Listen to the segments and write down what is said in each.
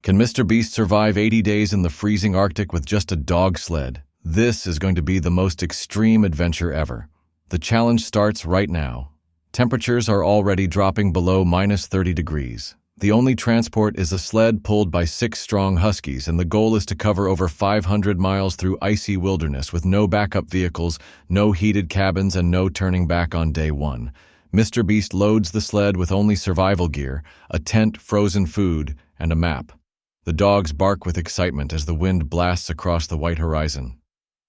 Can MrBeast survive 80 days in the freezing Arctic with just a dog sled? This is going to be the most extreme adventure ever. The challenge starts right now. Temperatures are already dropping below -30 degrees. The only transport is a sled pulled by 6 strong huskies, and the goal is to cover over 500 miles through icy wilderness with no backup vehicles, no heated cabins, and no turning back on day 1. MrBeast loads the sled with only survival gear, a tent, frozen food, and a map. The dogs bark with excitement as the wind blasts across the white horizon.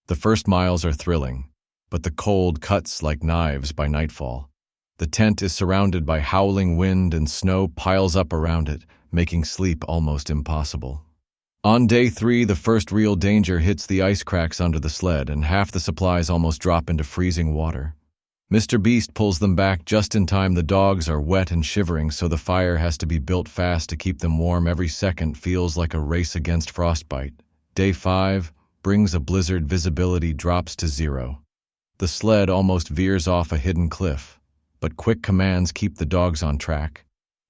The first miles are thrilling, but the cold cuts like knives by nightfall. The tent is surrounded by howling wind and snow piles up around it, making sleep almost impossible. On day 3, the first real danger hits the ice cracks under the sled, and half the supplies almost drop into freezing water. MrBeast pulls them back just in time. The dogs are wet and shivering, so the fire has to be built fast to keep them warm. Every second feels like a race against frostbite. Day 5 brings a blizzard. Visibility drops to 0. The sled almost veers off a hidden cliff, but quick commands keep the dogs on track.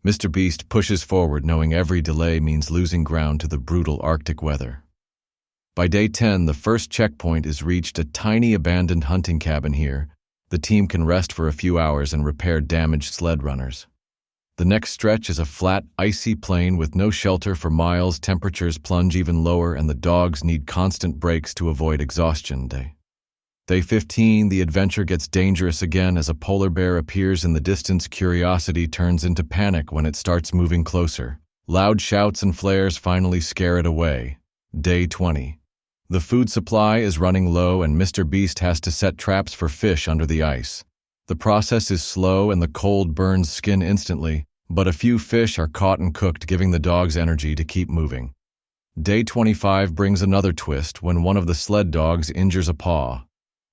MrBeast pushes forward, knowing every delay means losing ground to the brutal Arctic weather. By day 10, the first checkpoint is reached, a tiny abandoned hunting cabin here. The team can rest for a few hours and repair damaged sled runners. The next stretch is a flat, icy plain with no shelter for miles. Temperatures plunge even lower, and the dogs need constant breaks to avoid exhaustion. Day 15, the adventure gets dangerous again as a polar bear appears in the distance. Curiosity turns into panic when it starts moving closer. Loud shouts and flares finally scare it away. Day 20. The food supply is running low, and MrBeast has to set traps for fish under the ice. The process is slow and the cold burns skin instantly, but a few fish are caught and cooked, giving the dogs energy to keep moving. Day 25 brings another twist when one of the sled dogs injures a paw,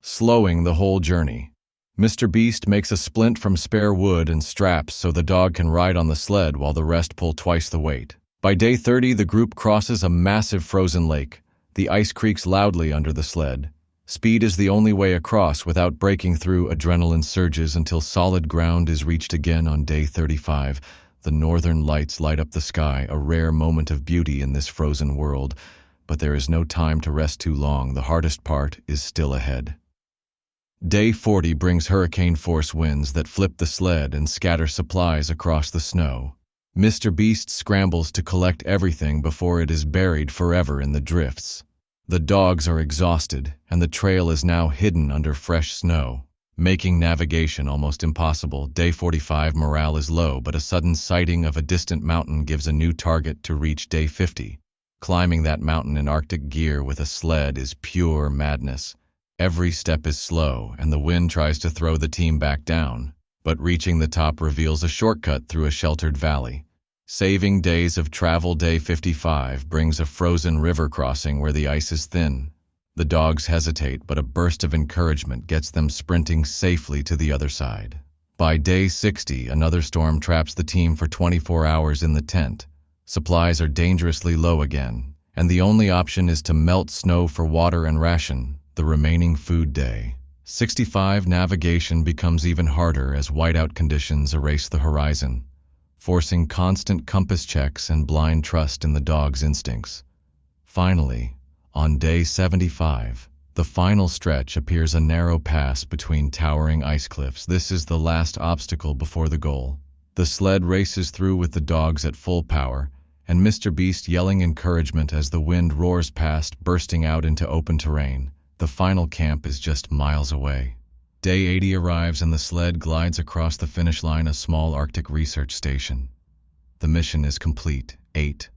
slowing the whole journey. MrBeast makes a splint from spare wood and straps so the dog can ride on the sled while the rest pull twice the weight. By day 30, the group crosses a massive frozen lake. The ice creaks loudly under the sled. Speed is the only way across without breaking through. Adrenaline surges until solid ground is reached again on day 35. The northern lights light up the sky, a rare moment of beauty in this frozen world. But there is no time to rest too long. The hardest part is still ahead. Day 40 brings hurricane-force winds that flip the sled and scatter supplies across the snow. MrBeast scrambles to collect everything before it is buried forever in the drifts. The dogs are exhausted, and the trail is now hidden under fresh snow, making navigation almost impossible. Day 45, morale is low, but a sudden sighting of a distant mountain gives a new target to reach. Day 50. Climbing that mountain in Arctic gear with a sled is pure madness. Every step is slow, and the wind tries to throw the team back down. But reaching the top reveals a shortcut through a sheltered valley, saving days of travel. Day 55 brings a frozen river crossing where the ice is thin. The dogs hesitate, but a burst of encouragement gets them sprinting safely to the other side. By day 60, another storm traps the team for 24 hours in the tent. Supplies are dangerously low again, and the only option is to melt snow for water and ration the remaining food. Day 65, navigation becomes even harder as whiteout conditions erase the horizon, forcing constant compass checks and blind trust in the dog's instincts. Finally, on day 75, the final stretch appears, a narrow pass between towering ice cliffs. This is the last obstacle before the goal. The sled races through with the dogs at full power, and MrBeast yelling encouragement as the wind roars past, bursting out into open terrain. The final camp is just miles away. Day 80 arrives and the sled glides across the finish line, a small Arctic research station. The mission is complete. 8.